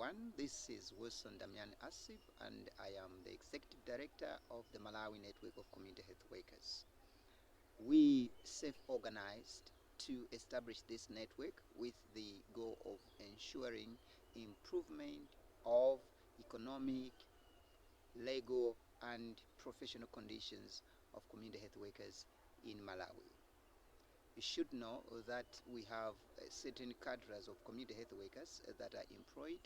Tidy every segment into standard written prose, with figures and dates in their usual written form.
everyone. This is Wilson Damian Asif, and I am the Executive Director of the Malawi Network of Community Health Workers. We self-organized to establish this network with the goal of ensuring improvement of economic, legal, and professional conditions of community health workers in Malawi. You should know that we have certain cadres of community health workers that are employed,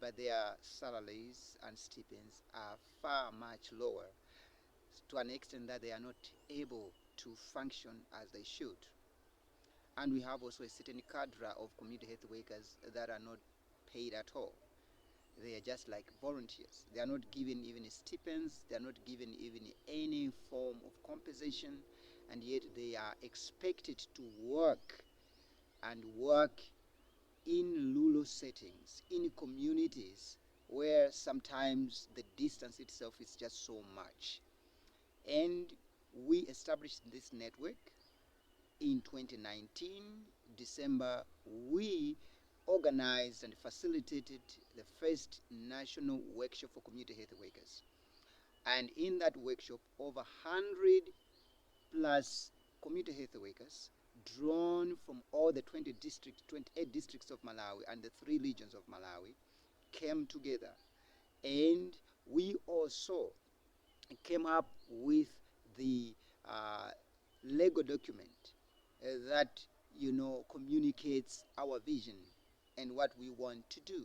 but their salaries and stipends are far much lower, to an extent that they are not able to function as they should. And we have also a certain cadre of community health workers that are not paid at all. They are just like volunteers. They are not given even stipends, they are not given even any form of compensation, and yet they are expected to work in rural settings, in communities where sometimes the distance itself is just so much. And we established this network in 2019, December. We organized and facilitated the first national workshop for community health workers. And in that workshop, over 100 plus community health workers drawn from all the 28 districts of Malawi and the 3 regions of Malawi came together. And we also came up with the legal document that communicates our vision and what we want to do.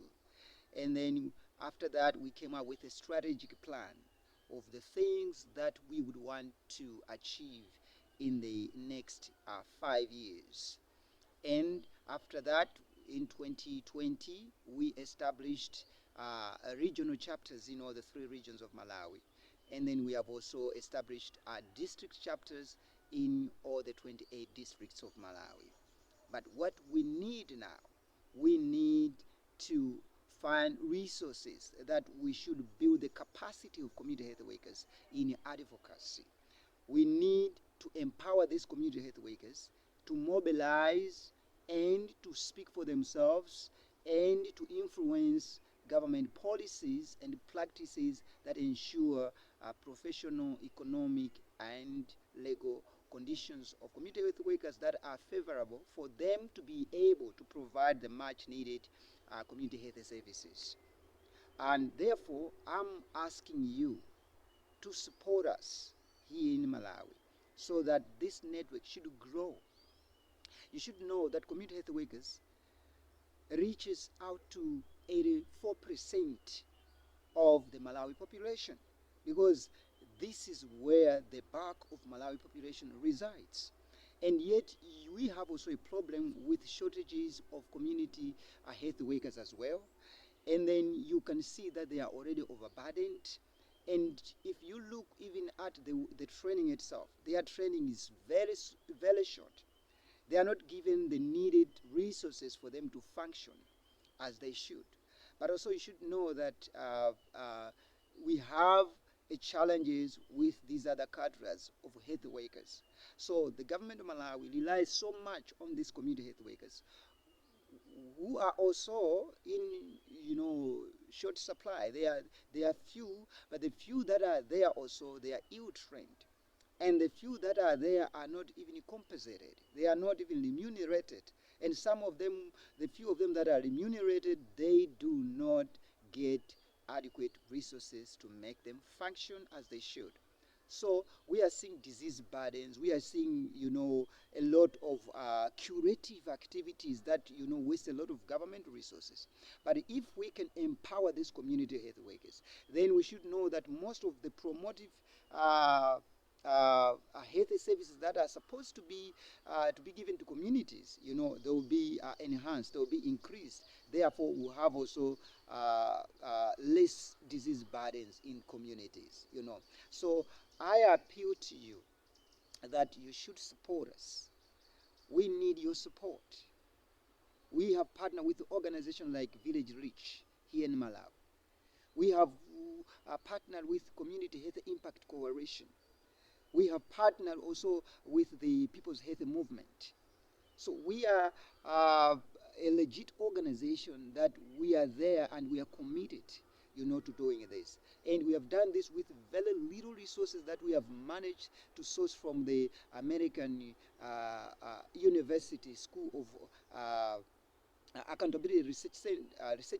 And then after that, we came up with a strategic plan of the things that we would want to achieve in the next 5 years. And after that, in 2020, we established regional chapters in all the 3 regions of Malawi. And then we have also established district chapters in all the 28 districts of Malawi. But what we need now, we need to find resources that we should build the capacity of community health workers in advocacy. We need to empower these community health workers to mobilize and to speak for themselves and to influence government policies and practices that ensure professional, economic, and legal conditions of community health workers that are favorable for them to be able to provide the much needed community health services. And therefore, I'm asking you to support us here in Malawi so that this network should grow. You should know that community health workers reaches out to 84% of the Malawi population, because this is where the bulk of Malawi population resides. And yet we have also a problem with shortages of community health workers as well. And then you can see that they are already overburdened. And if you look even at the training itself, their training is very short. They are not given the needed resources for them to function as they should. But also you should know that we have challenges with these other cadres of health workers. So the government of Malawi relies so much on these community health workers who are also in short supply. They are few, but the few that are there also, they are ill trained. And the few that are there are not even compensated. They are not even remunerated. And some of them, the few of them that are remunerated, they do not get adequate resources to make them function as they should. So we are seeing disease burdens. We are seeing, a lot of curative activities that, waste a lot of government resources. But if we can empower these community health workers, then we should know that most of the promotive health services that are supposed to be given to communities, they will be enhanced, they will be increased. Therefore, we have also less disease burdens in communities. So I appeal to you that you should support us. We need your support. We have partnered with organizations like Village Reach here in Malawi. We have partnered with Community Health Impact Coalition. We have partnered also with the People's Health Movement. So we are a legit organization that we are there and we are committed, to doing this. And we have done this with very little resources that we have managed to source from the American University School of Accountability Research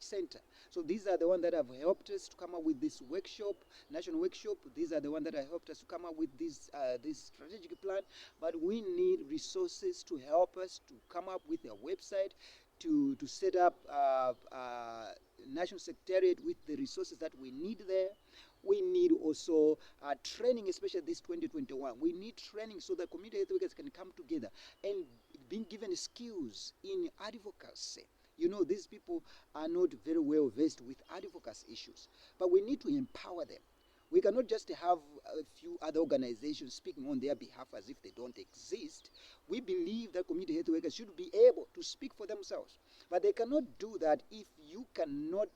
Center. So these are the ones that have helped us to come up with this workshop, national workshop. These are the ones that have helped us to come up with this strategic plan. But we need resources to help us to come up with a website, to set up national secretariat with the resources that we need there. We need also training, especially this 2021. We need training so that community health workers can come together and being given skills in advocacy. These people are not very well versed with advocacy issues, but we need to empower them. We cannot just have a few other organizations speaking on their behalf as if they don't exist. We believe that community health workers should be able to speak for themselves, but they cannot do that if you cannot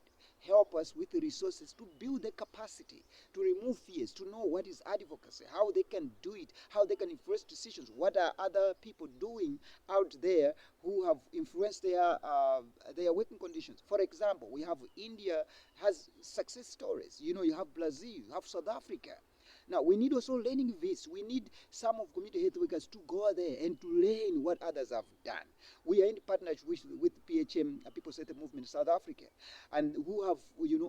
help us with the resources to build the capacity, to remove fears, to know what is advocacy, how they can do it, how they can influence decisions, what are other people doing out there who have influenced their working conditions. For example, we have India has success stories. You have Brazil, you have South Africa. Now, we need also learning this. We need some of community health workers to go there and to learn what others have done. We are in partnership with PHM, People's Health Movement South Africa, and who have,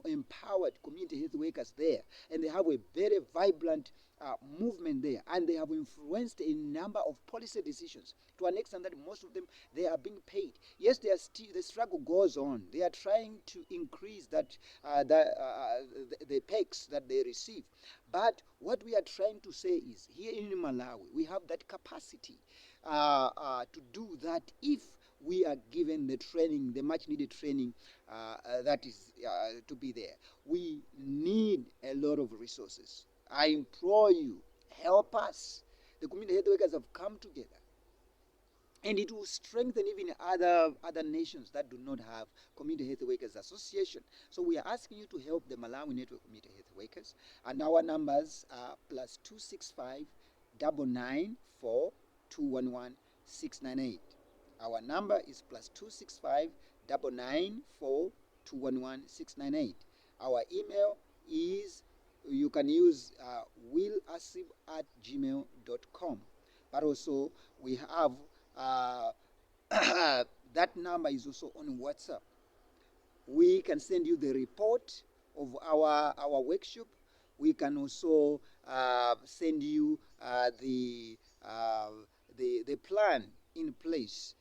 empowered community health workers there. And they have a very vibrant movement there. And they have influenced a number of policy decisions to an extent that most of them, they are being paid. Yes, they are still, the struggle goes on. They are trying to increase the perks that they receive. But what we are trying to say is, here in Malawi, we have that capacity to do that if we are given the training, the much needed training that is to be there. We need a lot of resources. I implore you, help us. The community health workers have come together. And it will strengthen even other nations that do not have community health workers association. So we are asking you to help the Malawi Network Community Health Workers. And our numbers are +265 994 211 698. Our number is +265 994 211 698. Our email is, you can use willasib@gmail.com. But also we have that number is also on WhatsApp. We can send you the report of our workshop. We can also send you the plan in place,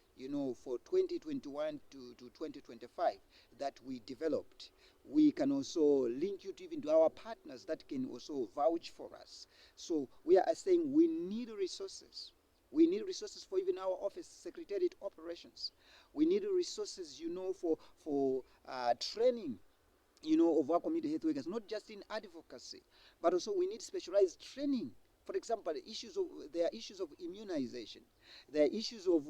for 2021 to 2025 that we developed. We can also link you to even to our partners that can also vouch for us. So we are saying we need resources. We need resources for even our office secretariat operations. We need resources, for training, of our community health workers, not just in advocacy, but also we need specialized training. For example, there are issues of immunization, there are issues of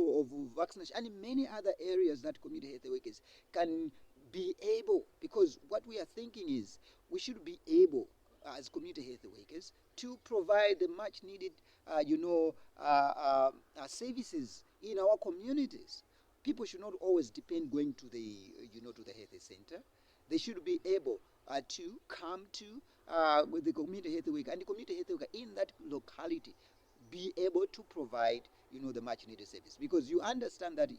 of vaccination, and many other areas that community health workers can be able. Because what we are thinking is we should be able, as community health workers, to provide the much needed, services in our communities. People should not always depend going to the health center. They should be able to come to with the community health worker, and the community health worker in that locality be able to provide, the much needed service. Because you understand that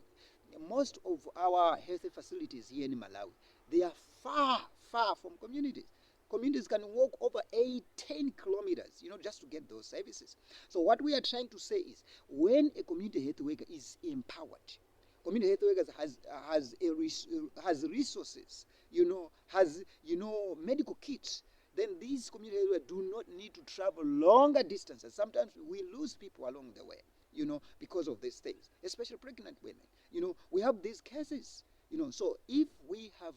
most of our health facilities here in Malawi, they are far, far from communities. Communities can walk over 10 kilometers, just to get those services. So what we are trying to say is, when a community health worker is empowered, community health workers has resources, has medical kits, then these community health workers do not need to travel longer distances. Sometimes we lose people along the way, because of these things, especially pregnant women. We have these cases, So if we have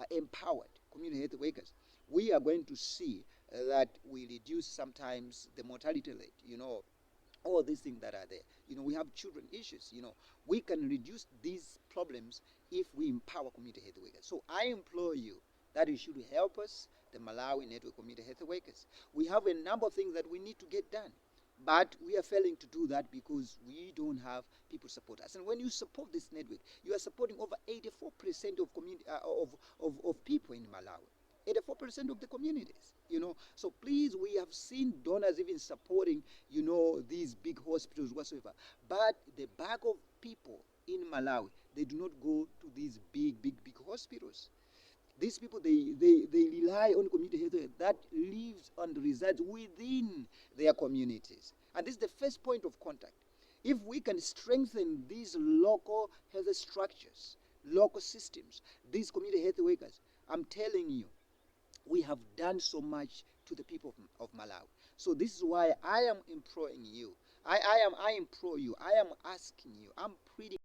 empowered community health workers, we are going to see that we reduce sometimes the mortality rate, all these things that are there. We have children issues, We can reduce these problems if we empower community health workers. So I implore you that you should help us, the Malawi Network Community Health Workers. We have a number of things that we need to get done. But we are failing to do that because we don't have people support us. And when you support this network, you are supporting over 84% of community of people in Malawi. 84% of the communities, So please, we have seen donors even supporting, these big hospitals whatsoever. But the bulk of people in Malawi, they do not go to these big hospitals. These people, they rely on community health that lives and resides within their communities. And this is the first point of contact. If we can strengthen these local health structures, local systems, these community health workers, I'm telling you, we have done so much to the people of Malawi. So this is why I am imploring you. I implore you. I am asking you. I'm pleading